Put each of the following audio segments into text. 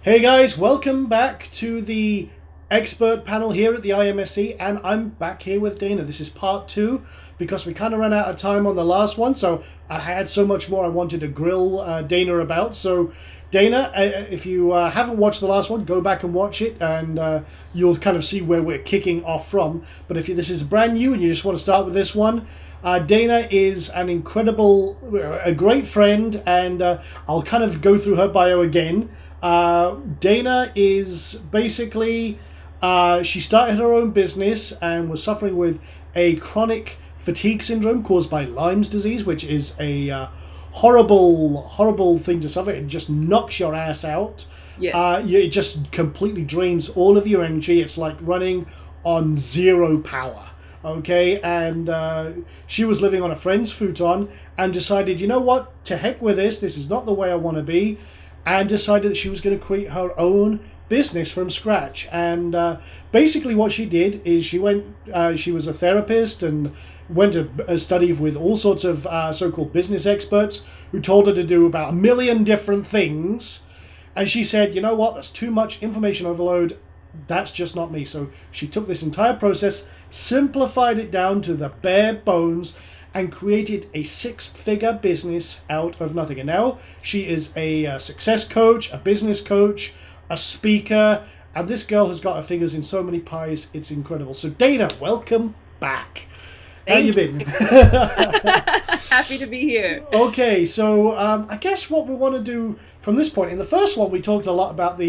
Hey guys, welcome back to the expert panel here at the IMSC, and I'm back here with Dana. This is part two because we kind of ran out of time on the last one, so I had so much more I wanted to grill Dana about. So, Dana, if you haven't watched the last one, go back and watch it, and you'll kind of see where we're kicking off from. But if this is brand new and you just want to start with this one, Dana is a great friend, and I'll kind of go through her bio again. Dana is basically, she started her own business and was suffering with a chronic fatigue syndrome caused by Lyme's disease, which is a horrible thing to suffer. It just knocks your ass out. Yes. It just completely drains all of your energy. It's like running on zero power. Okay, and she was living on a friend's futon and decided, you know what, to heck with this is not the way I want to be, and decided that she was going to create her own business from scratch. And basically what she did is she was a therapist and went to study with all sorts of so-called business experts who told her to do about 1 million different things. And she said, you know what, that's too much information overload. That's just not me. So she took this entire process, simplified it down to the bare bones, and created a 6-figure business out of nothing. And now she is a success coach, a business coach, a speaker, and this girl has got her fingers in so many pies, it's incredible. So Dana, welcome back. How you been? Happy to be here. Okay, so I guess what we want to do from this point, in the first one we talked a lot about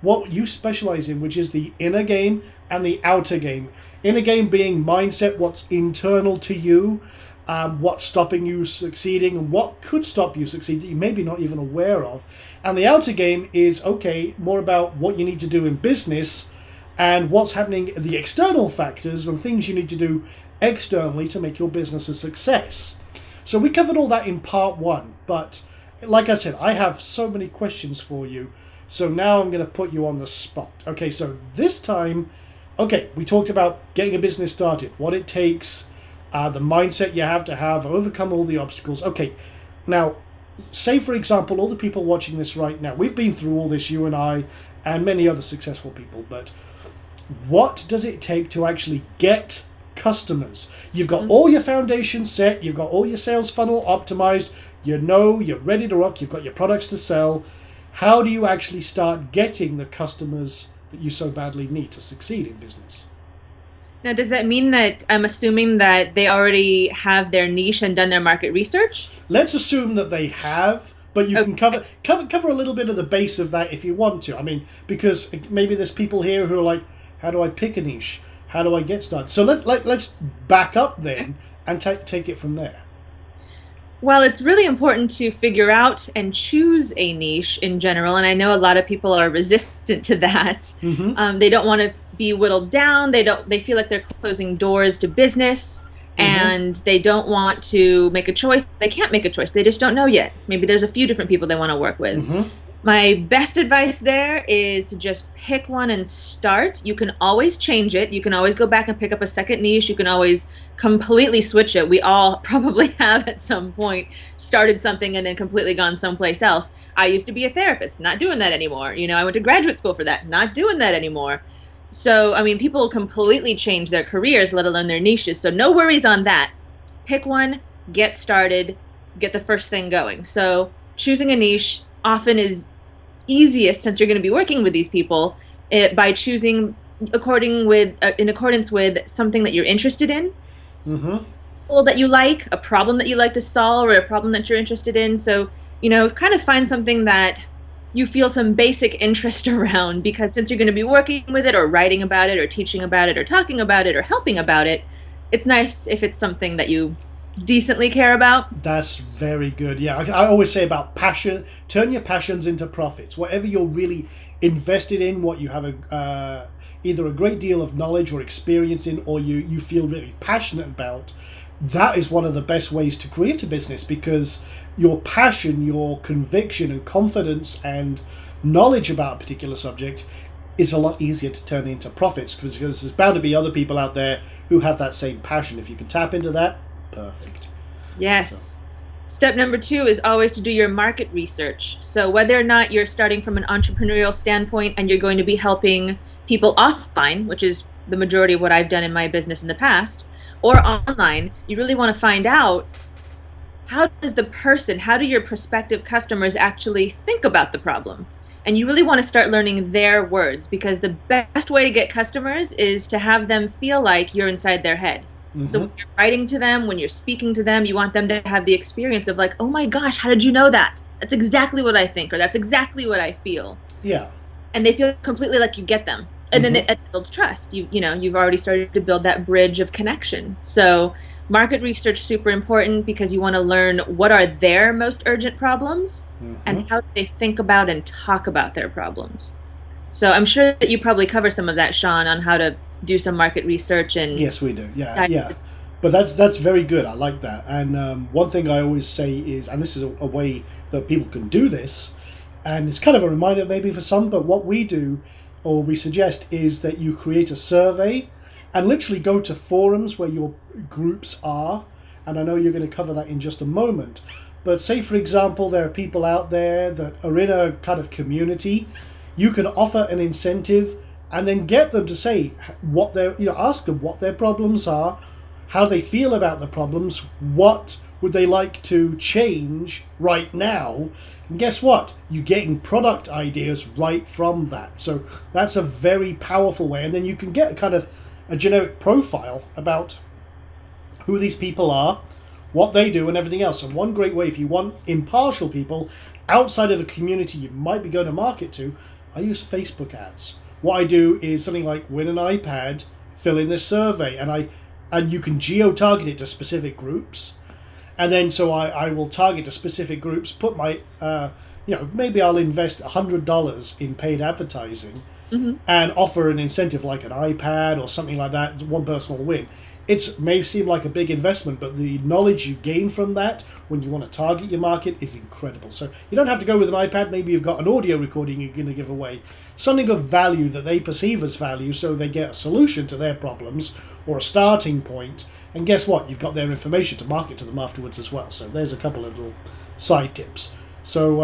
what you specialize in, which is the inner game and the outer game. Inner game being mindset, what's internal to you, what's stopping you succeeding, and what could stop you succeeding that you may be not even aware of. And the outer game is, more about what you need to do in business and what's happening, the external factors and things you need to do externally to make your business a success. So we covered all that in part one, but like I said, I have so many questions for you. So now I'm going to put you on the spot. Okay, so this time, we talked about getting a business started, what it takes, the mindset you have to have, overcome all the obstacles. Okay, now, say for example, all the people watching this right now, we've been through all this, you and I, and many other successful people, but what does it take to actually get customers? You've got all your foundations set, you've got all your sales funnel optimized, you're ready to rock, you've got your products to sell. How do you actually start getting the customers that you so badly need to succeed in business? Now, does that mean that I'm assuming that they already have their niche and done their market research? Let's assume that they have, but you can cover a little bit of the base of that if you want to. I mean, because maybe there's people here who are like, how do I pick a niche? How do I get started? So let's back up then and take it from there. Well, it's really important to figure out and choose a niche in general, and I know a lot of people are resistant to that. Mm-hmm. They don't want to be whittled down. They feel like they're closing doors to business, and they don't want to make a choice. They can't make a choice. They just don't know yet. Maybe there's a few different people they want to work with. Mm-hmm. My best advice there is to just pick one and start. You can always change it. You can always go back and pick up a second niche. You can always completely switch it. We all probably have at some point started something and then completely gone someplace else. I used to be a therapist, not doing that anymore. I went to graduate school for that, not doing that anymore. So, people completely change their careers, let alone their niches. So no worries on that. Pick one, get started, get the first thing going. So choosing a niche often is easiest, since you're going to be working with these people, by choosing in accordance with something that you're interested in, that you like, a problem that you like to solve, or a problem that you're interested in. So, kind of find something that you feel some basic interest around, because since you're going to be working with it or writing about it or teaching about it or talking about it or helping about it, it's nice if it's something that you decently care about. That's very good. Yeah, I always say about passion, turn your passions into profits. Whatever you're really invested in, what you have either a great deal of knowledge or experience in, or you feel really passionate about, that is one of the best ways to create a business, because your passion, your conviction and confidence and knowledge about a particular subject is a lot easier to turn into profits, because there's bound to be other people out there who have that same passion. If you can tap into that, perfect. Yes. Step number two is always to do your market research. So, whether or not you're starting from an entrepreneurial standpoint and you're going to be helping people offline, which is the majority of what I've done in my business in the past, or online, you really want to find out how do your prospective customers actually think about the problem? And you really want to start learning their words, because the best way to get customers is to have them feel like you're inside their head. So when you're writing to them, when you're speaking to them, you want them to have the experience of like, oh my gosh, how did you know that? That's exactly what I think, or that's exactly what I feel. Yeah. And they feel completely like you get them. And then it builds trust. You've already started to build that bridge of connection. So market research super important, because you want to learn what are their most urgent problems and how do they think about and talk about their problems. So I'm sure that you probably cover some of that, Sean, on how to do some market research. And yes, we do. Yeah. But that's very good. I like that. And one thing I always say is, and this is a way that people can do this, and it's kind of a reminder maybe for some, but what we do or we suggest is that you create a survey and literally go to forums where your groups are. And I know you're going to cover that in just a moment. But say, for example, there are people out there that are in a kind of community. You can offer an incentive and then get them to say what their, ask them what their problems are, how they feel about the problems, what would they like to change right now. And guess what? You're getting product ideas right from that. So that's a very powerful way. And then you can get kind of a generic profile about who these people are, what they do, and everything else. And one great way, if you want impartial people outside of the community you might be going to market to, I use Facebook ads. What I do is something like win an iPad, fill in this survey, and you can geo-target it to specific groups. And then so I will target to specific groups, put my, maybe I'll invest $100 in paid advertising and offer an incentive like an iPad or something like that. One person will win. It may seem like a big investment, but the knowledge you gain from that when you want to target your market is incredible. So you don't have to go with an iPad. Maybe you've got an audio recording you're going to give away. Something of value that they perceive as value, so they get a solution to their problems or a starting point. And guess what? You've got their information to market to them afterwards as well. So there's a couple of little side tips. So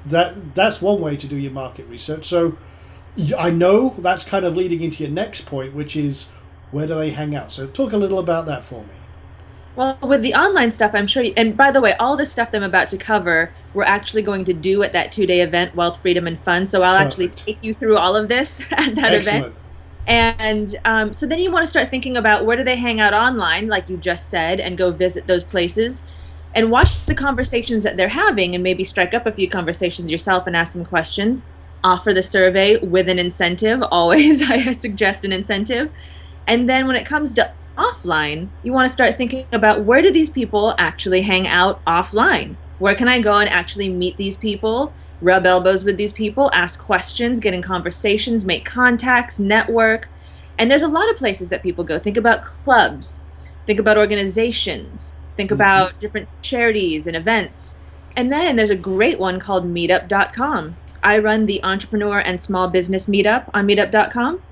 that's one way to do your market research. So I know that's kind of leading into your next point, which is where do they hang out? So talk a little about that for me. Well, with the online stuff, I'm sure, and by the way, all the stuff that I'm about to cover, we're actually going to do at that 2-day event, Wealth, Freedom, and Fun. So I'll actually take you through all of this at that event. And so then you want to start thinking about where do they hang out online, like you just said, and go visit those places and watch the conversations that they're having, and maybe strike up a few conversations yourself and ask some questions. Offer the survey with an incentive. Always, I suggest an incentive. And then when it comes to offline, you want to start thinking about where do these people actually hang out offline? Where can I go and actually meet these people, rub elbows with these people, ask questions, get in conversations, make contacts, network? And there's a lot of places that people go. Think about clubs, think about organizations, think about different charities and events. And then there's a great one called meetup.com. I run the entrepreneur and small business meetup on meetup.com.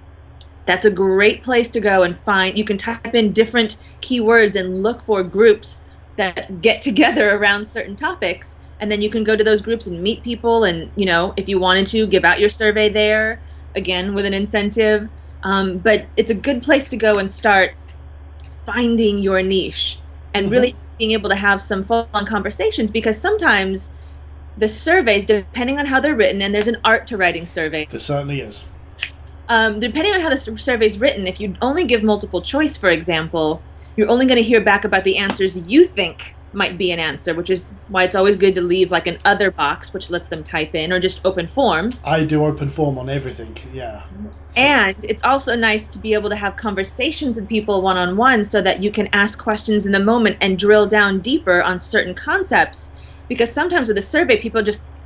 That's a great place to go and find. You can type in different keywords and look for groups that get together around certain topics. And then you can go to those groups and meet people. And, if you wanted to, give out your survey there, again, with an incentive. But it's a good place to go and start finding your niche and really being able to have some full-on conversations, because sometimes the surveys, depending on how they're written, and there's an art to writing surveys. There certainly is. Depending on how the survey is written, if you only give multiple choice, for example, you're only going to hear back about the answers you think might be an answer, which is why it's always good to leave like an other box, which lets them type in, or just open form. I do open form on everything, yeah. So. And it's also nice to be able to have conversations with people one-on-one so that you can ask questions in the moment and drill down deeper on certain concepts. Because sometimes with a survey, people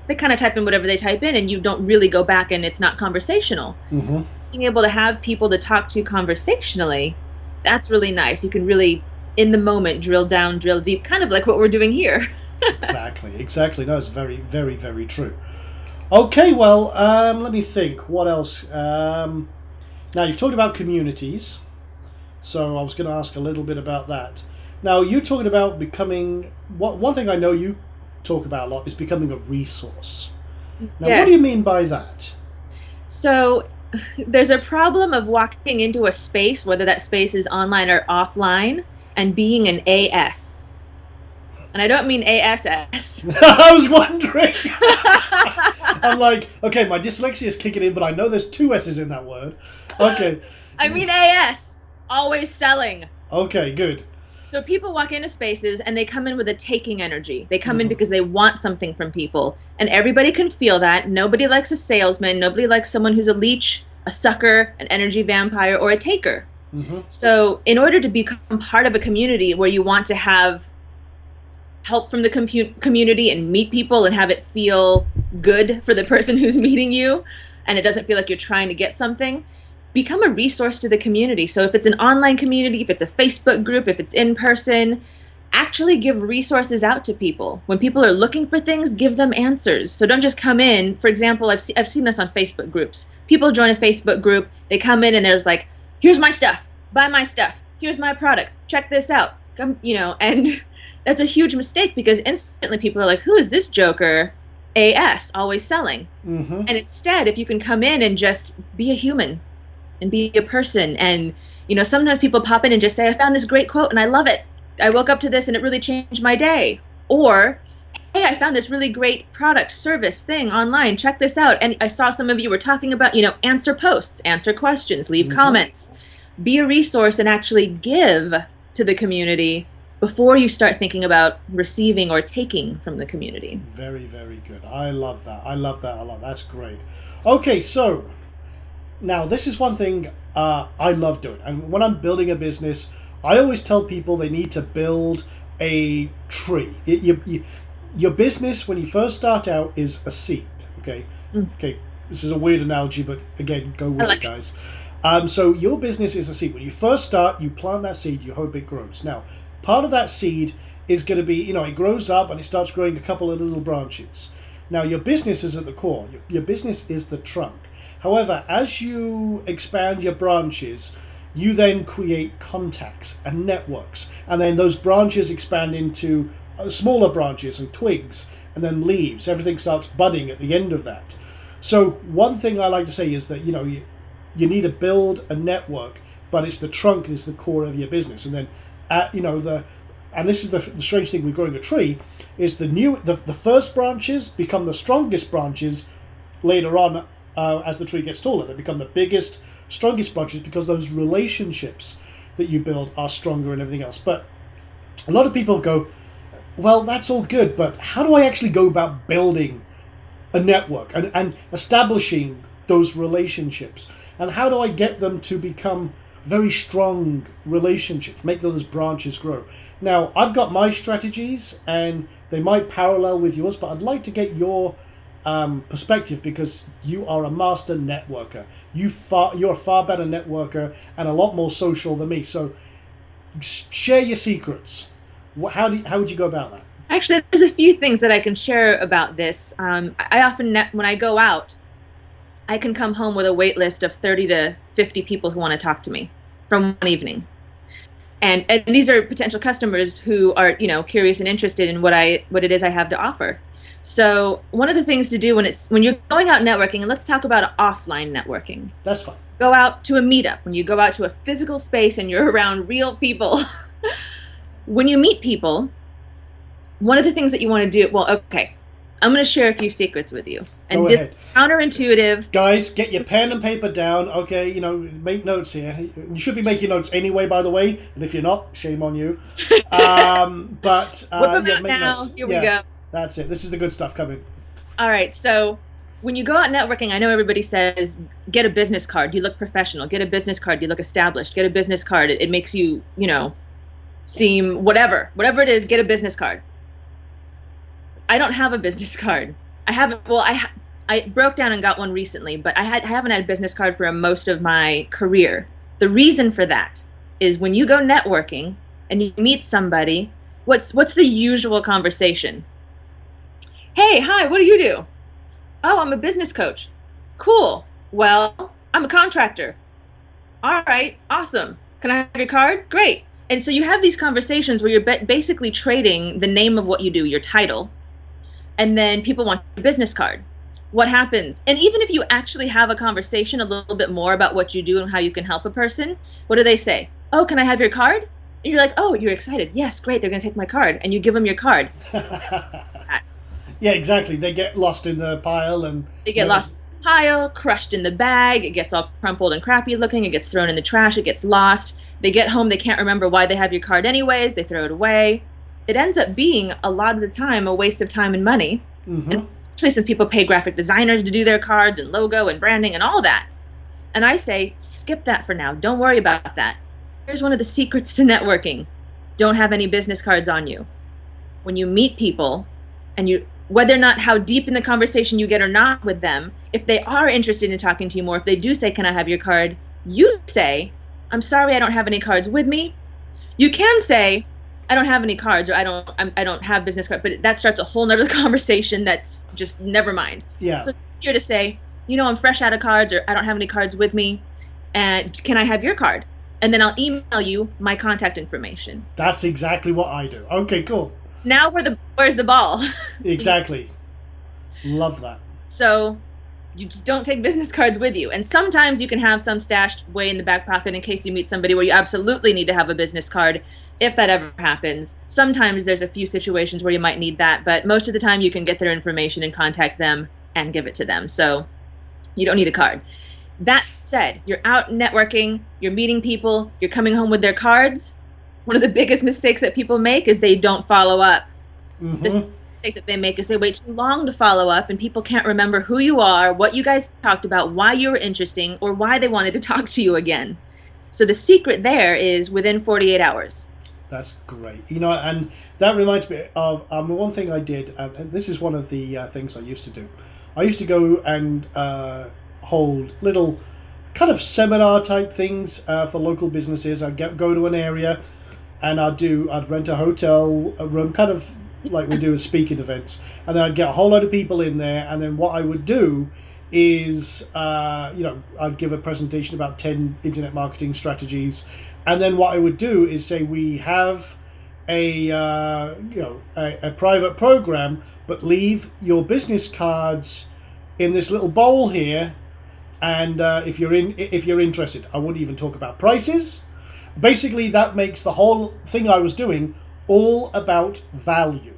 they kind of type in whatever they type in, and you don't really go back, and it's not conversational. Being able to have people to talk to conversationally, that's really nice. You can really, in the moment, drill down, drill deep, kind of like what we're doing here. Exactly. No, it's very, very, very true. Okay, well, let me think. What else? Now, you've talked about communities, so I was going to ask a little bit about that. Now, you talking about becoming... One thing I know you talk about a lot is becoming a resource. Now, what do you Yes. mean by that? So there's a problem of walking into a space, whether that space is online or offline, and being an AS. And I don't mean ASS. I was wondering. I'm like, okay, my dyslexia is kicking in, but I know there's two S's in that word. Okay. I mean AS, always selling. Okay, good. So people walk into spaces and they come in with a taking energy. They come in because they want something from people. And everybody can feel that. Nobody likes a salesman. Nobody likes someone who's a leech, a sucker, an energy vampire, or a taker. So in order to become part of a community where you want to have help from the community and meet people and have it feel good for the person who's meeting you, and it doesn't feel like you're trying to get something, become a resource to the community. So if it's an online community, if it's a Facebook group, if it's in person, actually give resources out to people. When people are looking for things, give them answers. So don't just come in. For example, I've seen this on Facebook groups. People join a Facebook group, they come in and there's like, here's my stuff, buy my stuff, here's my product, check this out. Come, and that's a huge mistake because instantly people are like, who is this joker? AS, always selling. And instead, if you can come in and just be a human, and be a person. And, sometimes people pop in and just say, I found this great quote and I love it. I woke up to this and it really changed my day. Or, hey, I found this really great product, service, thing online. Check this out. And I saw some of you were talking about, answer posts, answer questions, leave comments. Be a resource and actually give to the community before you start thinking about receiving or taking from the community. Very, very good. I love that. I love that a lot. That's great. Okay, so... Now, this is one thing I love doing. And when I'm building a business, I always tell people they need to build a tree. Your business, when you first start out, is a seed. Okay? Okay, this is a weird analogy, but again, go with it, guys. So your business is a seed. When you first start, you plant that seed, you hope it grows. Now, part of that seed is going to be, it grows up and it starts growing a couple of little branches. Now, your business is at the core. Your business is the trunk. However, as you expand your branches, you then create contacts and networks. And then those branches expand into smaller branches and twigs and then leaves. Everything starts budding at the end of that. So one thing I like to say is that, you need to build a network, but it's the trunk is the core of your business. And then, and this is the strange thing with growing a tree, is the first branches become the strongest branches later on. As the tree gets taller, they become the biggest, strongest branches because those relationships that you build are stronger and everything else. But a lot of people go, well, that's all good, but how do I actually go about building a network and establishing those relationships? And how do I get them to become very strong relationships, make those branches grow? Now, I've got my strategies, and they might parallel with yours, but I'd like to get your perspective because you are a master networker. You're a far better networker and a lot more social than me. So share your secrets. How would you go about that? Actually, there's a few things that I can share about this. I often, when I go out, I can come home with a wait list of 30 to 50 people who want to talk to me from one evening. And these are potential customers who are, curious and interested in what it is I have to offer. So one of the things to do when you're going out networking, and let's talk about offline networking. That's fine. Go out to a meetup. When you go out to a physical space and you're around real people. When you meet people, one of the things that you want to do, I'm going to share a few secrets with you. And Go this ahead. is counterintuitive. Guys, get your pen and paper down. Okay, make notes here. You should be making notes anyway, by the way. And if you're not, shame on you. Whip them out make now. notes. Here we go. That's it. This is the good stuff coming. All right. So when you go out networking, I know everybody says, get a business card. You look professional. Get a business card. You look established. Get a business card. It makes you, seem whatever it is, get a business card. I don't have a business card. I haven't, I broke down and got one recently, but I haven't had a business card for most of my career. The reason for that is when you go networking and you meet somebody, what's the usual conversation? Hey, hi, what do you do? Oh, I'm a business coach. Cool. Well, I'm a contractor. All right, awesome. Can I have your card? Great. And so you have these conversations where you're basically trading the name of what you do, your title, and then people want your business card. What happens? And even if you actually have a conversation a little bit more about what you do and how you can help a person, what do they say? Oh, can I have your card? And you're like, oh, you're excited. Yes, great. They're going to take my card. And you give them your card. Yeah, exactly. They get lost in the pile and They get lost in the pile, crushed in the bag. It gets all crumpled and crappy looking. It gets thrown in the trash. It gets lost. They get home. They can't remember why they have your card anyways. They throw it away. It ends up being, a lot of the time, a waste of time and money. Mm-hmm. And especially since people pay graphic designers to do their cards and logo and branding and all that. And I say, skip that for now. Don't worry about that. Here's one of the secrets to networking. Don't have any business cards on you. When you meet people, and you, whether or not how deep in the conversation you get or not with them, if they are interested in talking to you more, if they do say, can I have your card? You say, I'm sorry, I don't have any cards with me. You can say, I don't have any cards, or I don't have business cards, but that starts a whole nother conversation that's just never mind. Yeah. So you're to say, I'm fresh out of cards, or I don't have any cards with me, and can I have your card? And then I'll email you my contact information. That's exactly what I do. Okay, cool. Now where's the ball? Exactly. Love that. So you just don't take business cards with you. And sometimes you can have some stashed way in the back pocket in case you meet somebody where you absolutely need to have a business card, if that ever happens. Sometimes there's a few situations where you might need that, but most of the time you can get their information and contact them and give it to them. So you don't need a card. That said, you're out networking, you're meeting people, you're coming home with their cards. One of the biggest mistakes that people make is they don't follow up. Mm-hmm. The mistake that they make is they wait too long to follow up, and people can't remember who you are, what you guys talked about, why you were interesting, or why they wanted to talk to you again. So the secret there is within 48 hours. That's great. And that reminds me of one thing I did, and this is one of the things I used to do. I used to go and hold little kind of seminar type things for local businesses. I'd go to an area and I'd rent a hotel room, kind of like we do with speaking events, and then I'd get a whole load of people in there, and then what I would do is I'd give a presentation about 10 internet marketing strategies, and then what I would do is say we have a private program, but leave your business cards in this little bowl here. And if you're interested, I wouldn't even talk about prices. Basically, that makes the whole thing I was doing all about value.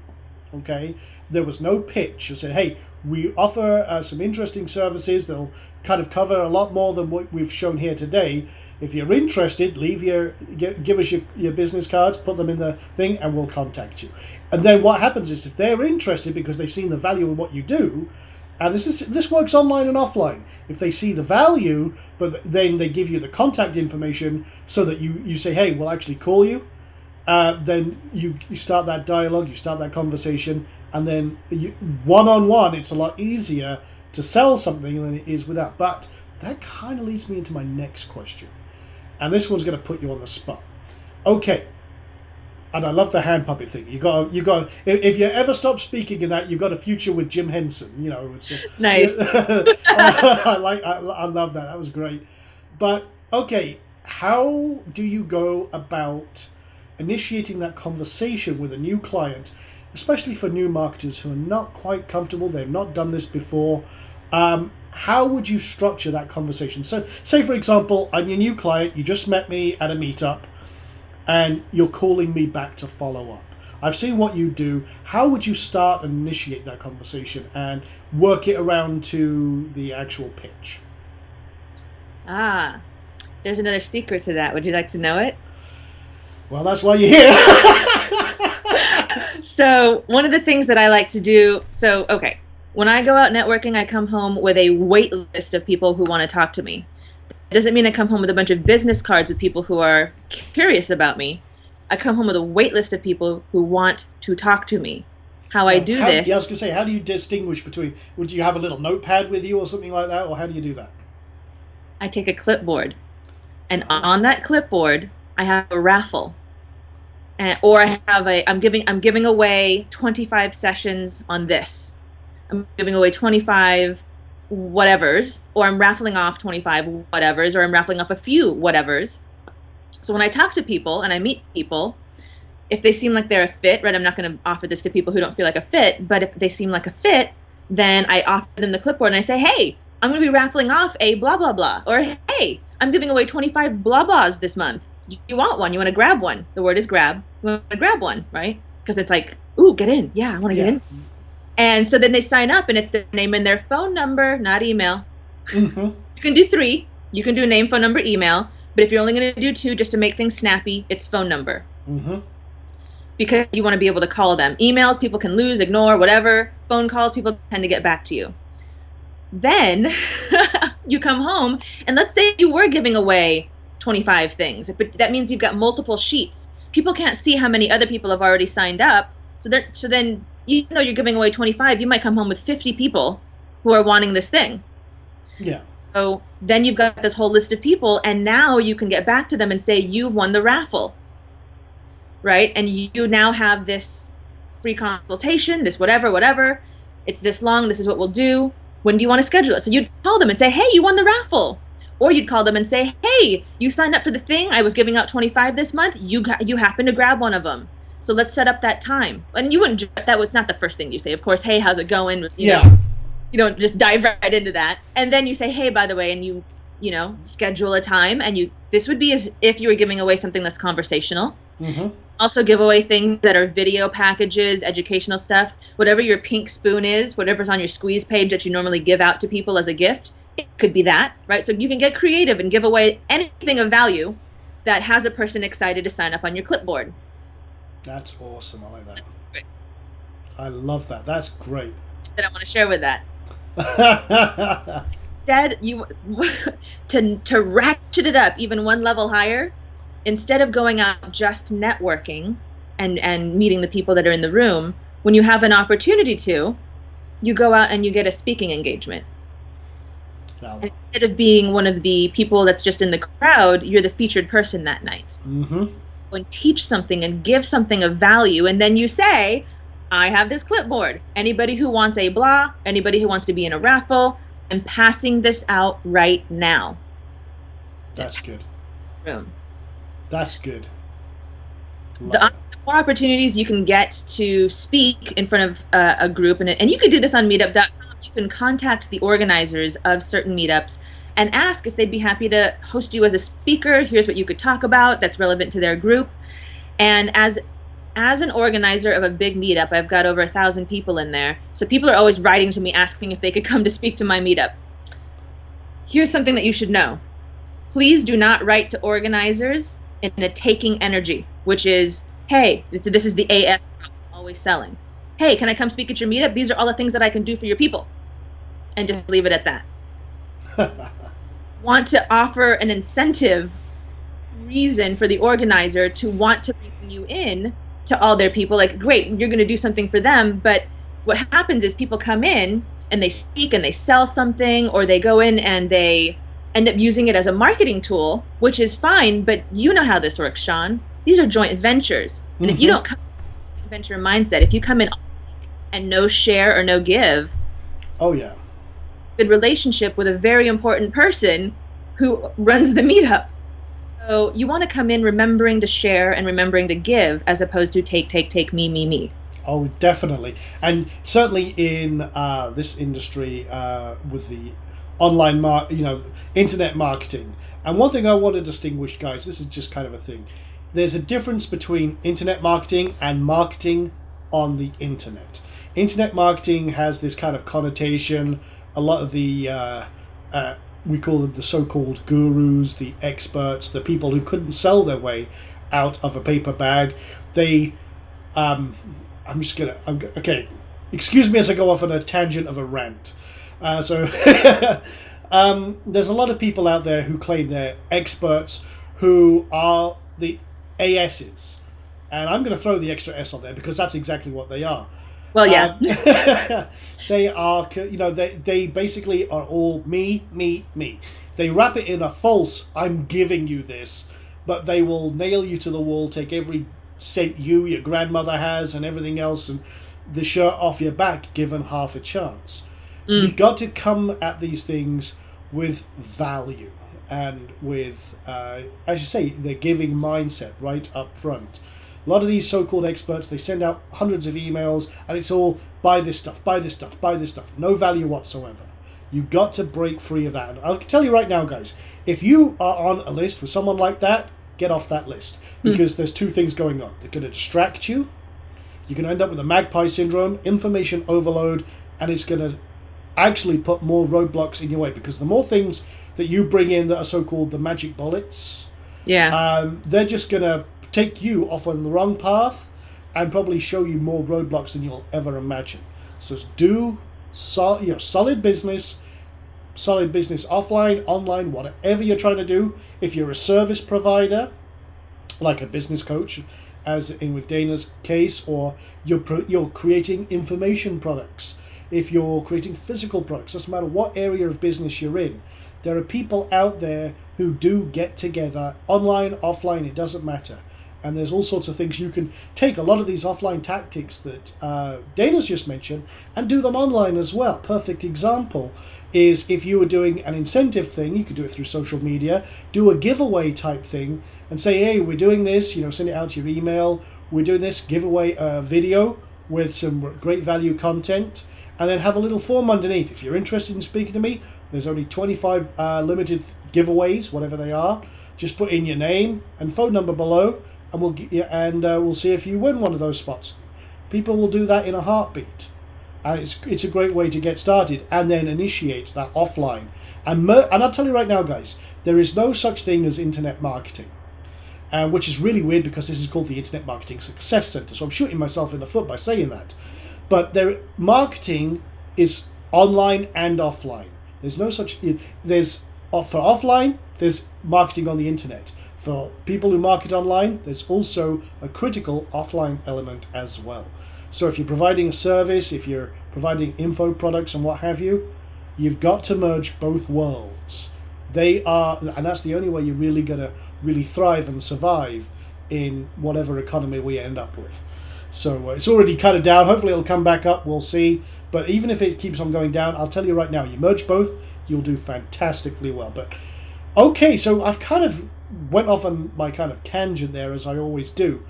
Okay, there was no pitch. I said, hey, we offer some interesting services that'll kind of cover a lot more than what we've shown here today. If you're interested, give us your business cards, put them in the thing, and we'll contact you. And then what happens is, if they're interested because they've seen the value in what you do. And this works online and offline. If they see the value, but then they give you the contact information so that you say, hey, we'll actually call you. Then you start that dialogue, you start that conversation, and then one-on-one, it's a lot easier to sell something than it is without. But that kind of leads me into my next question. And this one's going to put you on the spot. Okay. And I love the hand puppet thing. You got. If you ever stop speaking in that, you've got a future with Jim Henson. It's Nice. I love that. That was great. But okay, how do you go about initiating that conversation with a new client, especially for new marketers who are not quite comfortable? They've not done this before. How would you structure that conversation? So, say for example, I'm your new client. You just met me at a meetup. And you're calling me back to follow up. I've seen what you do. How would you start and initiate that conversation and work it around to the actual pitch? There's another secret to that. Would you like to know it? Well, that's why you're here. So one of the things that I like to do, when I go out networking, I come home with a wait list of people who want to talk to me. It doesn't mean I come home with a bunch of business cards with people who are curious about me. I come home with a wait list of people who want to talk to me. How I do this... Yeah, I was going to say, how do you distinguish between... Would you have a little notepad with you or something like that? Or how do you do that? I take a clipboard. And on that clipboard, I have a raffle. Or I have I'm giving away 25 sessions on this. I'm giving away 25... whatevers, or I'm raffling off 25 whatevers, or I'm raffling off a few whatevers. So when I talk to people and I meet people, if they seem like they're a fit, right? I'm not going to offer this to people who don't feel like a fit, but if they seem like a fit, then I offer them the clipboard and I say, hey, I'm going to be raffling off a blah, blah, blah. Or, hey, I'm giving away 25 blah, blahs this month. Do you want one? You want to grab one? The word is grab. You want to grab one, right? Because it's like, ooh, get in. Yeah, I want to get in. And so then they sign up and it's their name and their phone number, not email. Mm-hmm. You can do 3. You can do name, phone number, email. But if you're only going to do 2, just to make things snappy, it's phone number. Mm-hmm. Because you want to be able to call them. Emails, people can lose, ignore, whatever. Phone calls, people tend to get back to you. Then you come home, and let's say you were giving away 25 things, but that means you've got multiple sheets. People can't see how many other people have already signed up. So then, even though you're giving away 25, you might come home with 50 people who are wanting this thing. Yeah. So then you've got this whole list of people, and now you can get back to them and say, you've won the raffle. Right? And you now have this free consultation, this whatever. It's this long. This is what we'll do. When do you want to schedule it? So you'd call them and say, hey, you won the raffle. Or you'd call them and say, hey, you signed up for the thing. I was giving out 25 this month. You happen to grab one of them. So let's set up that time. And you wouldn't, that was not the first thing you say. Of course, hey, how's it going? You know, you don't just dive right into that. And then you say, hey, by the way, and you schedule a time. And this would be as if you were giving away something that's conversational. Mm-hmm. Also give away things that are video packages, educational stuff, whatever your pink spoon is, whatever's on your squeeze page that you normally give out to people as a gift. It could be that, right? So you can get creative and give away anything of value that has a person excited to sign up on your clipboard. That's awesome. I like that. I love that. That's great. That I want to share with that. Instead, to ratchet it up even one level higher, instead of going out just networking and meeting the people that are in the room, when you have an opportunity to, you go out and you get a speaking engagement. And instead of being one of the people that's just in the crowd, you're the featured person that night. Mm-hmm. And teach something and give something of value, and then you say, I have this clipboard. Anybody who wants a blah, anybody who wants to be in a raffle, I'm passing this out right now. That's good. Room. That's good. The more opportunities you can get to speak in front of a group, and you could do this on meetup.com. You can contact the organizers of certain meetups and ask if they'd be happy to host you as a speaker. Here's what you could talk about that's relevant to their group. And as an organizer of a big meetup, I've got over 1,000 people in there. So people are always writing to me asking if they could come to speak to my meetup. Here's something that you should know. Please do not write to organizers in a taking energy, which is, hey, this is the AS problem, always selling. Hey, can I come speak at your meetup? These are all the things that I can do for your people. And just leave it at that. Want to offer an incentive reason for the organizer to want to bring you in to all their people. Like, great, you're going to do something for them. But what happens is people come in and they speak and they sell something, or they go in and they end up using it as a marketing tool, which is fine, but you know how this works, Sean. These are joint ventures. And if you don't come with a venture mindset, if you come in and no share or no give, oh yeah, good relationship with a very important person who runs the meetup. So you want to come in remembering to share and remembering to give, as opposed to take, me. Oh, definitely. And certainly in this industry with the online, internet marketing. And one thing I want to distinguish, guys, this is just kind of a thing. There's a difference between internet marketing and marketing on the internet. Internet marketing has this kind of connotation. A lot of the, we call them the so-called gurus, the experts, the people who couldn't sell their way out of a paper bag. They, okay, excuse me as I go off on a tangent of a rant. There's a lot of people out there who claim they're experts, who are the ASs. And I'm going to throw the extra S on there because that's exactly what they are. Well, yeah. They are, they basically are all me. They wrap it in a false, I'm giving you this, but they will nail you to the wall, take every cent your grandmother has and everything else, and the shirt off your back given half a chance. You've got to come at these things with value. and with, as you say, the giving mindset right up front. A lot of these so-called experts, they send out hundreds of emails, and it's all buy this stuff, buy this stuff, buy this stuff. No value whatsoever. You've got to break free of that. And I'll tell you right now, guys, if you are on a list with someone like that, get off that list. Because there's two things going on. They're going to distract you. You're going to end up with a magpie syndrome, information overload, and it's going to actually put more roadblocks in your way. Because the more things that you bring in that are so-called the magic bullets, they're just going to take you off on the wrong path and probably show you more roadblocks than you'll ever imagine. So do solid business offline, online, whatever you're trying to do. If you're a service provider, like a business coach, as in with Dana's case, or you're creating information products, if you're creating physical products, doesn't matter what area of business you're in, there are people out there who do get together, online, offline, it doesn't matter. And there's all sorts of things you can take a lot of these offline tactics that Dana's just mentioned and do them online as well. Perfect example is if you were doing an incentive thing, you could do it through social media, do a giveaway type thing and say, hey, we're doing this, send it out to your email. We're doing this giveaway video with some great value content, and then have a little form underneath. If you're interested in speaking to me, there's only 25 limited giveaways, whatever they are. Just put in your name and phone number below, and we'll see if you win one of those spots. People will do that in a heartbeat, and it's a great way to get started and then initiate that offline. And I'll tell you right now, guys, there is no such thing as internet marketing, which is really weird because this is called the Internet Marketing Success Center. So I'm shooting myself in the foot by saying that, but marketing is online and offline. There's no such. There's for offline. There's marketing on the internet. For people who market online, there's also a critical offline element as well. So if you're providing a service, if you're providing info products and what have you, you've got to merge both worlds. And that's the only way you're really going to really thrive and survive in whatever economy we end up with. So it's already kind of down. Hopefully it'll come back up. We'll see. But even if it keeps on going down, I'll tell you right now, you merge both, you'll do fantastically well. But okay, so I've kind of went off on my kind of tangent there, as I always do,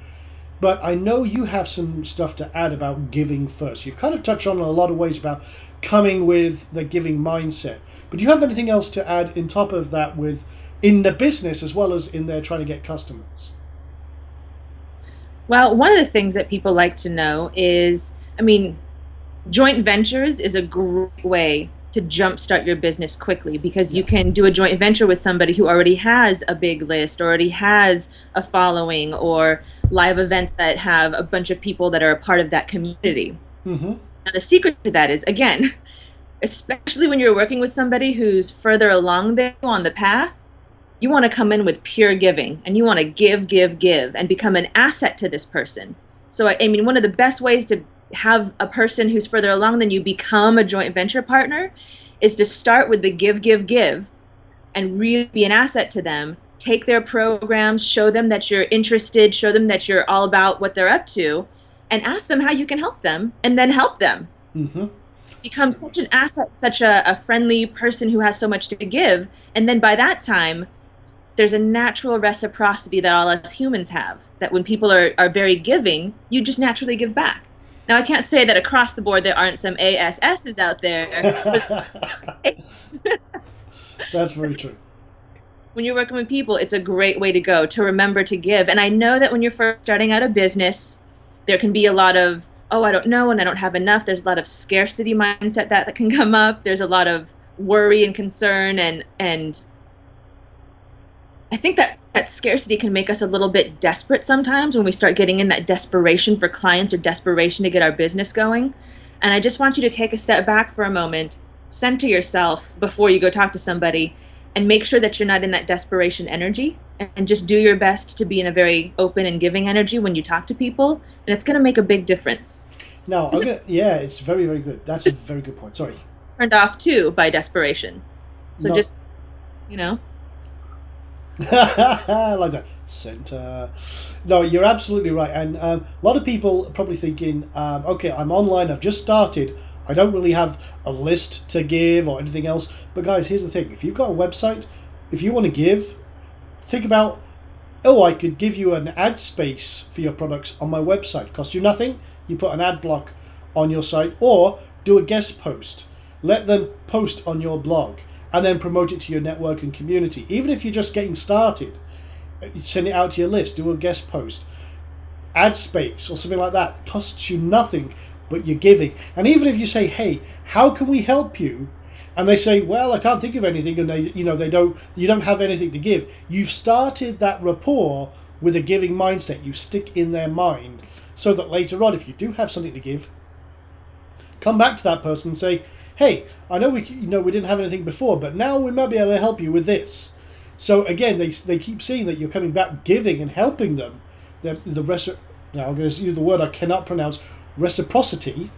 but I know you have some stuff to add about giving first. You've kind of touched on a lot of ways about coming with the giving mindset, but do you have anything else to add in top of that with in the business as well as in there trying to get customers? Well, one of the things that people like to know is, joint ventures is a great way to jumpstart your business quickly, because you can do a joint venture with somebody who already has a big list, or already has a following, or live events that have a bunch of people that are a part of that community. Mm-hmm. Now, the secret to that is, again, especially when you're working with somebody who's further along there on the path, you want to come in with pure giving, and you want to give, and become an asset to this person. So, one of the best ways to have a person who's further along than you become a joint venture partner is to start with the give, and really be an asset to them. Take their programs, show them that you're interested, show them that you're all about what they're up to, and ask them how you can help them, and then help them. Mm-hmm. Become such an asset, such a friendly person who has so much to give, and then by that time, there's a natural reciprocity that all us humans have, that when people are very giving, you just naturally give back. Now, I can't say that across the board there aren't some ASSs out there. That's very true. When you're working with people, it's a great way to go, to remember to give. And I know that when you're first starting out a business, there can be a lot of, I don't know, and I don't have enough. There's a lot of scarcity mindset that can come up. There's a lot of worry and concern, and I think that scarcity can make us a little bit desperate sometimes when we start getting in that desperation for clients or desperation to get our business going. And I just want you to take a step back for a moment, center yourself before you go talk to somebody, and make sure that you're not in that desperation energy, and just do your best to be in a very open and giving energy when you talk to people, and it's going to make a big difference. No, it's very, very good. That's a very good point. Sorry. Turned off too by desperation. So just, like that center. No, you're absolutely right. And a lot of people are probably thinking, okay, I'm online, I've just started, I don't really have a list to give or anything else. But guys, here's the thing. If you've got a website, if you want to give, think about, oh, I could give you an ad space for your products on my website. Costs you nothing. You put an ad block on your site, or do a guest post. Let them post on your blog and then promote it to your network and community. Even if you're just getting started, send it out to your list, do a guest post. Ad space or something like that costs you nothing, but you're giving. And even if you say, hey, how can we help you? And they say, well, I can't think of anything, and you don't have anything to give. You've started that rapport with a giving mindset. You stick in their mind, so that later on, if you do have something to give, come back to that person and say, hey, I know we didn't have anything before, but now we might be able to help you with this. So again, they keep seeing that you're coming back, giving and helping them. Now I'm going to use the word I cannot pronounce, reciprocity.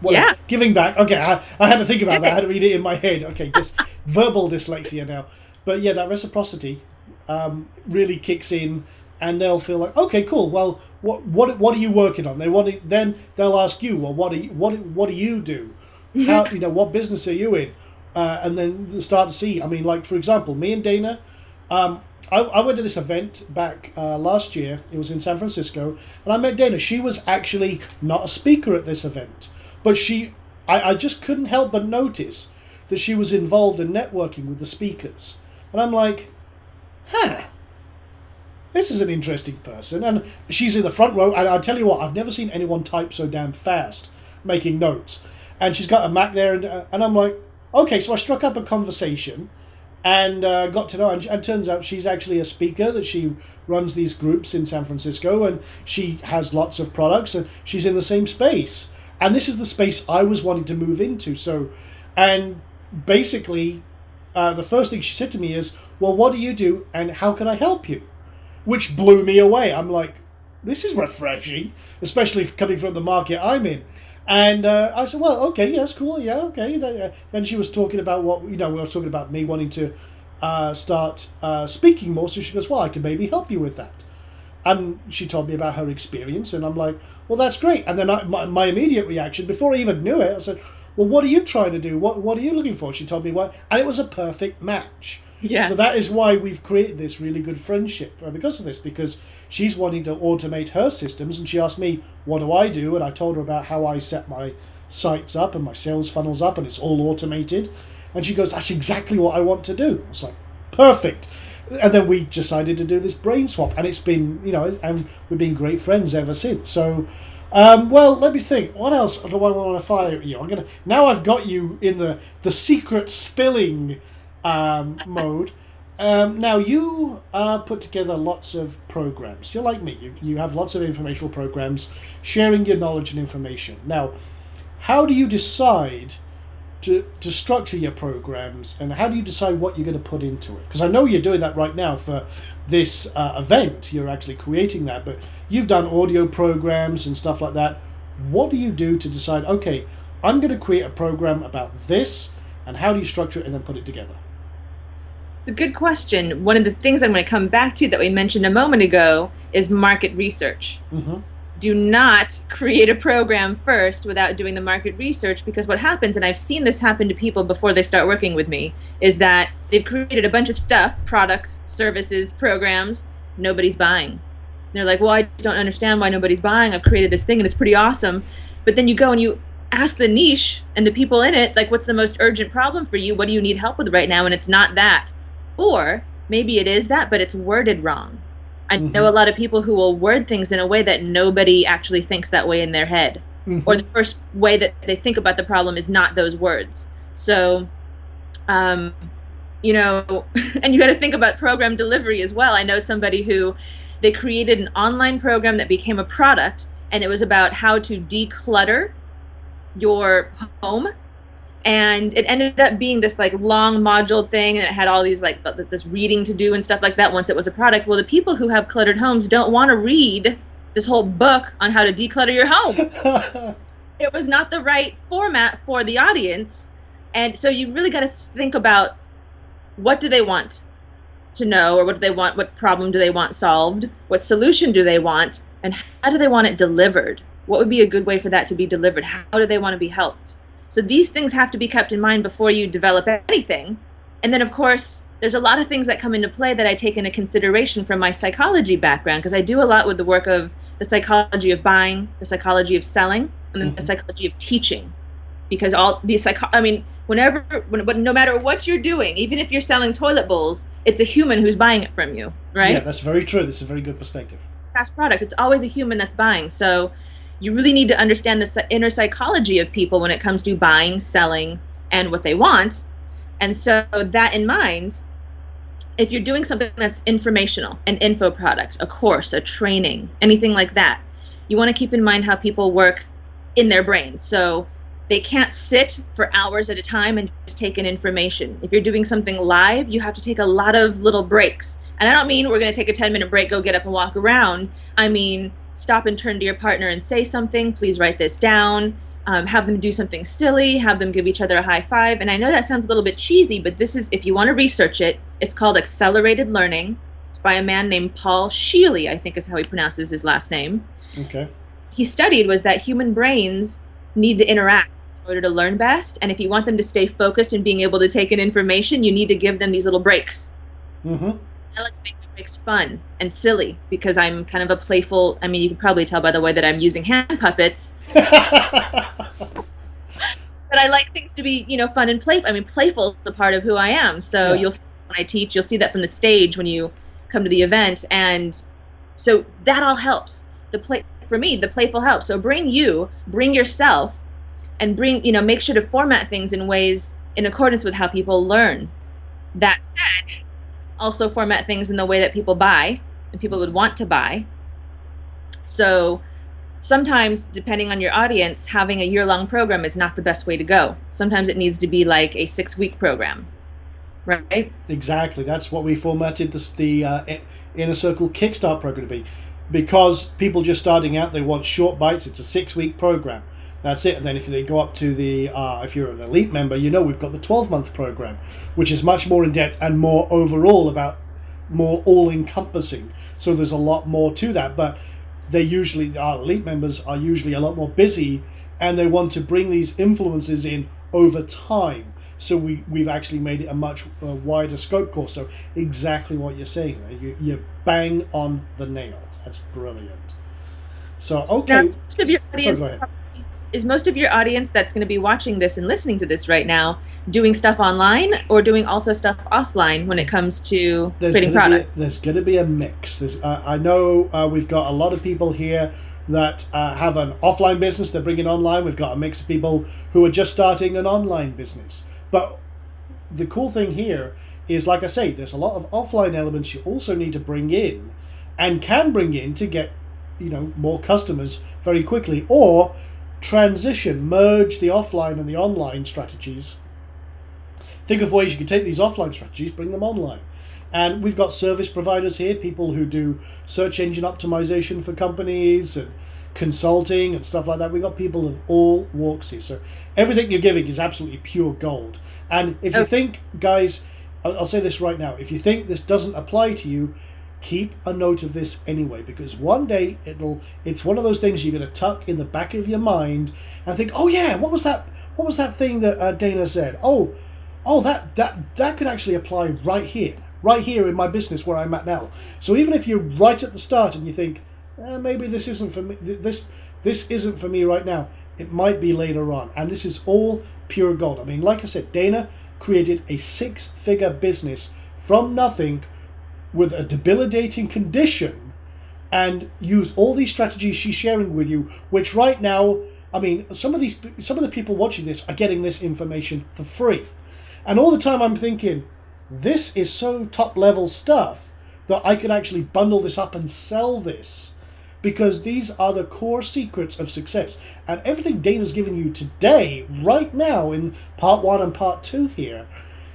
Well, yeah. Giving back. Okay, I had to think about that. I had to read it in my head. Okay, just verbal dyslexia now. But yeah, that reciprocity really kicks in, and they'll feel like, okay, cool. Well, what are you working on? Then they'll ask you, well, what do you do? How what business are you in? And then they'll start to see. I mean, like for example, me and Dana. I went to this event back last year. It was in San Francisco, and I met Dana. She was actually not a speaker at this event. But I just couldn't help but notice that she was involved in networking with the speakers. And I'm like, this is an interesting person. And she's in the front row. And I'll tell you what, I've never seen anyone type so damn fast making notes. And she's got a Mac there. And I'm like, okay, so I struck up a conversation and got to know. And it turns out she's actually a speaker, that she runs these groups in San Francisco. And she has lots of products. And she's in the same space. And this is the space I was wanting to move into. So, and basically, the first thing she said to me is, well, what do you do and how can I help you? Which blew me away. I'm like, this is refreshing, especially coming from the market I'm in. And I said, well, okay, yes, cool, yeah, okay. Then she was talking about we were talking about me wanting to start speaking more. So she goes, well, I can maybe help you with that. And she told me about her experience, and I'm like, well, that's great. And then my immediate reaction, before I even knew it, I said, well, what are you trying to do? What are you looking for? She told me what, and it was a perfect match. Yeah. So that is why we've created this really good friendship, because of this, because she's wanting to automate her systems, and she asked me, what do I do? And I told her about how I set my sites up and my sales funnels up, and it's all automated. And she goes, that's exactly what I want to do. I was like, perfect. And then we decided to do this brain swap, and it's been, and we've been great friends ever since. So, well, let me think. What else do I want to fire at you? Now I've got you in the secret spilling mode. Now you put together lots of programs. You're like me. You have lots of informational programs, sharing your knowledge and information. Now, how do you decide to structure your programs, and how do you decide what you're going to put into it? Because I know you're doing that right now for this event. You're actually creating that, but you've done audio programs and stuff like that. What do you do to decide, okay, I'm going to create a program about this, and how do you structure it and then put it together? It's a good question. One of the things I'm going to come back to that we mentioned a moment ago is market research. Mm-hmm. Do not create a program first without doing the market research, because what happens, and I've seen this happen to people before they start working with me, is that they've created a bunch of stuff, products, services, programs, nobody's buying. They're like, well, I just don't understand why nobody's buying. I've created this thing and it's pretty awesome. But then you go and you ask the niche and the people in it, like, what's the most urgent problem for you? What do you need help with right now? And it's not that. Or maybe it is that, but it's worded wrong. I know a lot of people who will word things in a way that nobody actually thinks that way in their head. Mm-hmm. Or the first way that they think about the problem is not those words. So, and you got to think about program delivery as well. I know somebody who, they created an online program that became a product, and it was about how to declutter your home. And it ended up being this like long module thing, and it had all these like this reading to do and stuff like that once it was a product. Well, the people who have cluttered homes don't want to read this whole book on how to declutter your home. It was not the right format for the audience. And so you really got to think about, what do they want to know, or what do they want, what problem do they want solved, what solution do they want, and how do they want it delivered? What would be a good way for that to be delivered? How do they want to be helped? So these things have to be kept in mind before you develop anything. And then, of course, there's a lot of things that come into play that I take into consideration from my psychology background, because I do a lot with the work of the psychology of buying, the psychology of selling, and then the Hmm. psychology of teaching. Because all the I mean, no matter what you're doing, even if you're selling toilet bowls, it's a human who's buying it from you, Yeah, right? that's very true. This is a very good perspective. Fast product, it's always a human that's buying. So you really need to understand the inner psychology of people when it comes to buying, selling, and what they want. And so, that in mind, if you're doing something that's informational, an info product, a course, a training, anything like that, you want to keep in mind how people work in their brains. So they can't sit for hours at a time and just take in information. If you're doing something live, you have to take a lot of little breaks. And I don't mean we're going to take a 10-minute break, go get up and walk around. I mean, stop and turn to your partner and say something. Please write this down. Have them do something silly, have them give each other a high five. And I know that sounds a little bit cheesy, but this is, if you want to research it, it's called accelerated learning. It's by a man named Paul Sheely, I think is how he pronounces his last name. Okay. He studied was that human brains need to interact in order to learn best. And if you want them to stay focused and being able to take in information, you need to give them these little breaks. Hmm. I like to make my breaks fun and silly because I'm kind of a playful, I mean, you can probably tell by the way that I'm using hand puppets. But I like things to be, fun and playful. I mean, playful is a part of who I am. So Yeah. you'll see when I teach, you'll see that from the stage when you come to the event, and so that all helps. For me, the playful helps. So bring yourself, and make sure to format things in ways in accordance with how people learn. That said, also format things in the way that people buy and people would want to buy. So sometimes, depending on your audience, having a year-long program is not the best way to go. Sometimes it needs to be like a 6-week program, right? Exactly. That's what we formatted the Inner Circle Kickstart program to be. Because people just starting out, they want short bites. It's a 6-week program. That's it. And then if they go up to if you're an elite member, we've got the 12-month program, which is much more in depth and more overall about more all-encompassing. So there's a lot more to that. But our elite members are usually a lot more busy, and they want to bring these influences in over time. So we've actually made it a much wider scope course. So exactly what you're saying, you bang on the nail. That's brilliant. So Now, okay, most of your sorry, audience go ahead. is most of your audience that's going to be watching this and listening to this right now doing stuff online or doing also stuff offline when it comes to creating products? There's gonna be a mix. I know we've got a lot of people here that have an offline business they're bringing online. We've got a mix of people who are just starting an online business. But the cool thing here is, like I say, there's a lot of offline elements you also need to bring in, and can bring in to get more customers very quickly, or merge the offline and the online strategies. Think of ways you can take these offline strategies, bring them online. And we've got service providers here, people who do search engine optimization for companies and consulting and stuff like that. We've got people of all walks here. So everything you're giving is absolutely pure gold. And if you think, guys, I'll say this right now, if you think this doesn't apply to you, keep a note of this anyway, because one day it's one of those things you're going to tuck in the back of your mind and think, oh yeah, what was that thing that Dana said? Oh, that could actually apply right here in my business where I'm at now. So even if you're right at the start and you think, maybe this isn't for me, this isn't for me right now, it might be later on. And this is all pure gold. I mean, like I said, Dana created a 6-figure business from nothing with a debilitating condition, and used all these strategies she's sharing with you, which right now, I mean, some of the people watching this are getting this information for free. And all the time I'm thinking, this is so top level stuff that I could actually bundle this up and sell this, because these are the core secrets of success. And everything Dana's given you today, right now in part 1 and part 2 here,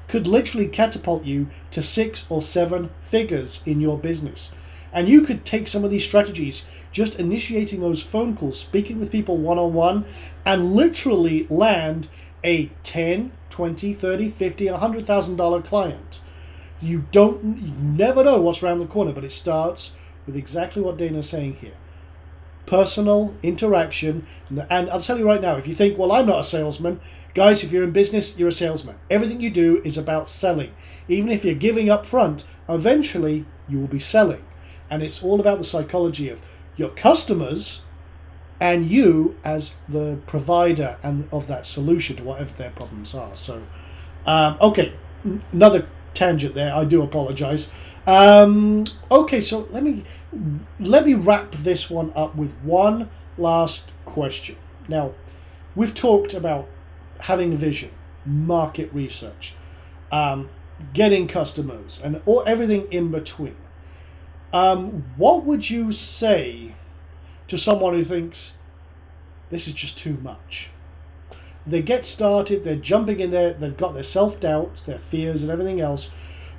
could literally catapult you to 6 or 7 figures in your business. And you could take some of these strategies, just initiating those phone calls, speaking with people one-on-one, and literally land a 10, 20, 30, 50, $100,000 client. You never know what's around the corner, but it starts with exactly what Dana's saying here. personal interaction. And I'll tell you right now, if you think, well, I'm not a salesman, guys, if you're in business, you're a salesman. Everything you do is about selling. Even if you're giving up front, eventually you will be selling. And it's all about the psychology of your customers and you as the provider and of that solution to whatever their problems are. So, okay, another tangent there. I do apologize. Okay, so let me wrap this one up with one last question. Now, we've talked about having vision, market research, getting customers, and everything in between. What would you say to someone who thinks this is just too much? They get started, they're jumping in there, they've got their self-doubts, their fears and everything else,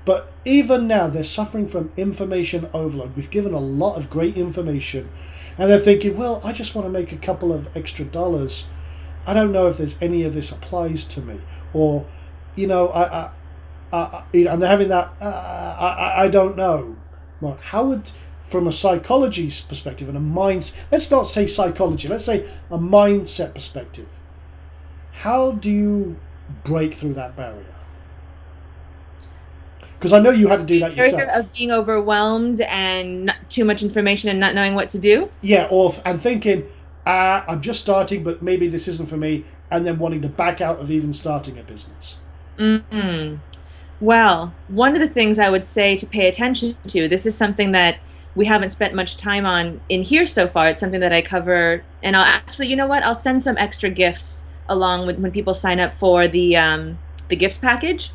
but even now they're suffering from information overload. We've given a lot of great information, and they're thinking, well, I just want to make a couple of extra dollars. I don't know if there's any of this applies to me, or, and they're having that, I don't know. Well, how would, from a psychology perspective and a mindset, let's not say psychology, let's say a mindset perspective, how do you break through that barrier? Because I know you had to do that yourself. Of being overwhelmed and too much information and not knowing what to do? Yeah, and thinking, I'm just starting, but maybe this isn't for me, and then wanting to back out of even starting a business. Mm-hmm. Well, one of the things I would say to pay attention to, this is something that we haven't spent much time on in here so far. It's something that I cover, and I'll actually, you know what? I'll send some extra gifts along with when people sign up for the gifts package.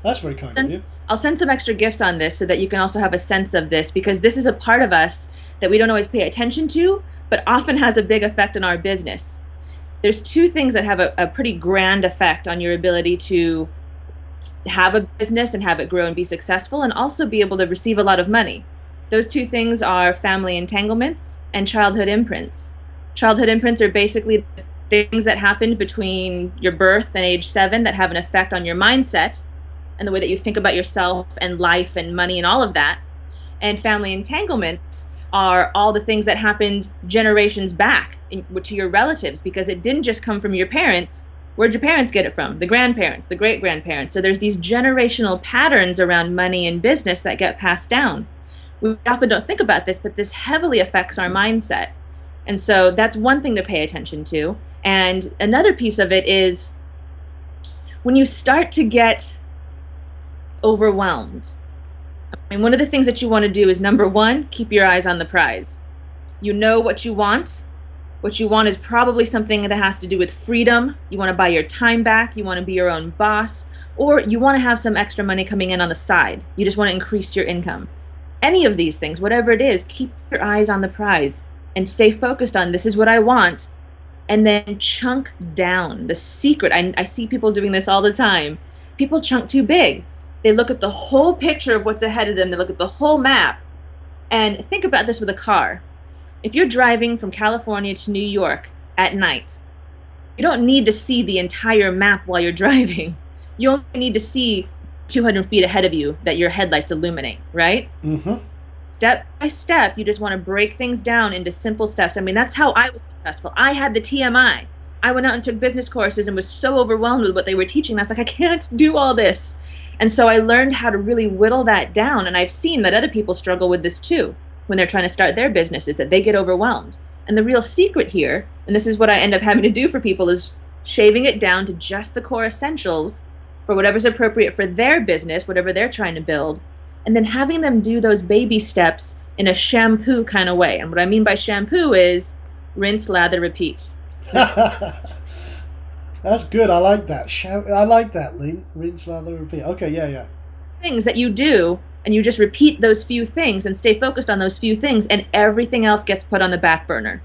That's very kind of you. I'll send some extra gifts on this so that you can also have a sense of this, because this is a part of us that we don't always pay attention to, but often has a big effect on our business. There's two things that have a pretty grand effect on your ability to have a business and have it grow and be successful, and also be able to receive a lot of money. Those two things are family entanglements and childhood imprints. Childhood imprints are basically things that happened between your birth and age 7 that have an effect on your mindset and the way that you think about yourself and life and money and all of that. And family entanglements are all the things that happened generations back to your relatives, because it didn't just come from your parents. Where'd your parents get it from? The grandparents, the great-grandparents. So there's these generational patterns around money and business that get passed down. We often don't think about this, but this heavily affects our mindset. And so that's one thing to pay attention to. And another piece of it is when you start to get overwhelmed. I mean, one of the things that you want to do is, number one, keep your eyes on the prize. You know what you want. What you want is probably something that has to do with freedom. You want to buy your time back. You want to be your own boss. Or you want to have some extra money coming in on the side. You just want to increase your income. Any of these things, whatever it is, keep your eyes on the prize and stay focused on, this is what I want. And then chunk down. The secret, I see people doing this all the time. People chunk too big. They look at the whole picture of what's ahead of them. They look at the whole map. And think about this with a car. If you're driving from California to New York at night, you don't need to see the entire map while you're driving. You only need to see 200 feet ahead of you that your headlights illuminate, right? Mm-hmm. Step by step, you just want to break things down into simple steps. I mean, that's how I was successful. I had the TMI. I went out and took business courses and was so overwhelmed with what they were teaching. I was like, I can't do all this. And so I learned how to really whittle that down. And I've seen that other people struggle with this too when they're trying to start their businesses, that they get overwhelmed. And the real secret here, and this is what I end up having to do for people, is shaving it down to just the core essentials for whatever's appropriate for their business, whatever they're trying to build, and then having them do those baby steps in a shampoo kind of way. And what I mean by shampoo is rinse, lather, repeat. That's good. I like that. I like that, Lee. Rinse, lather, repeat. Okay, yeah. Things that you do, and you just repeat those few things and stay focused on those few things, and everything else gets put on the back burner.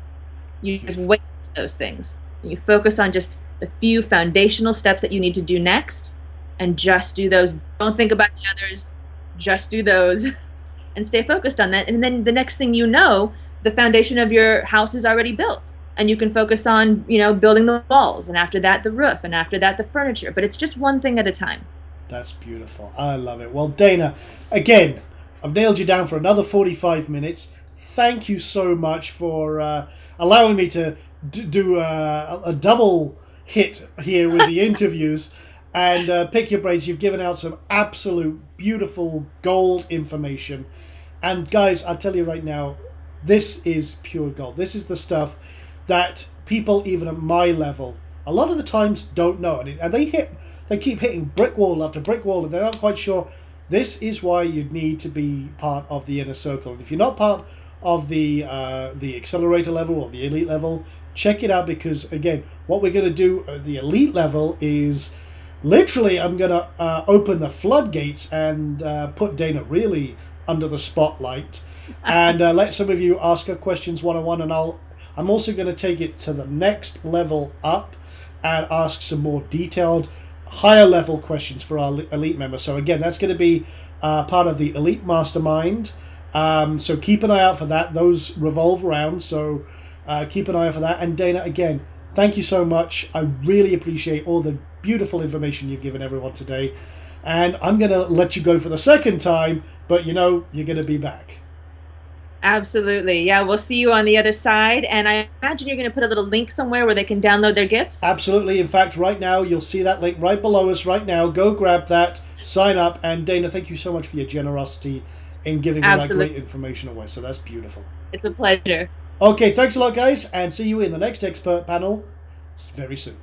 You just wait for those things. You focus on just the few foundational steps that you need to do next, and just do those. Don't think about the others. Just do those and stay focused on that. And then the next thing you know, the foundation of your house is already built. And you can focus on, building the walls, and after that, the roof, and after that, the furniture. But it's just one thing at a time. That's beautiful. I love it. Well, Dana, again, I've nailed you down for another 45 minutes. thank you so much for allowing me to do a double hit here with the interviews and pick your brains. You've given out some absolute beautiful gold information. And guys, I'll tell you right now, this is pure gold. This is the stuff that people even at my level a lot of the times don't know. And they keep hitting brick wall after brick wall and they're not quite sure. This is why you need to be part of the inner circle. And if you're not part of the accelerator level or the elite level, check it out, because again, what we're going to do at the elite level is literally I'm going to open the floodgates and put Dana really under the spotlight and let some of you ask her questions one-on-one, and I'm also going to take it to the next level up and ask some more detailed higher level questions for our elite members. So again, that's going to be part of the elite mastermind, so keep an eye out for that. Those revolve around, so keep an eye out for that. And Dana, again, thank you so much. I really appreciate all the beautiful information you've given everyone today, and I'm going to let you go for the second time, but you're going to be back. Absolutely. Yeah, we'll see you on the other side. And I imagine you're going to put a little link somewhere where they can download their gifts. Absolutely. In fact, right now, you'll see that link right below us right now. Go grab that, sign up. And Dana, thank you so much for your generosity in giving all that great information away. So that's beautiful. It's a pleasure. Okay, thanks a lot, guys. And see you in the next expert panel very soon.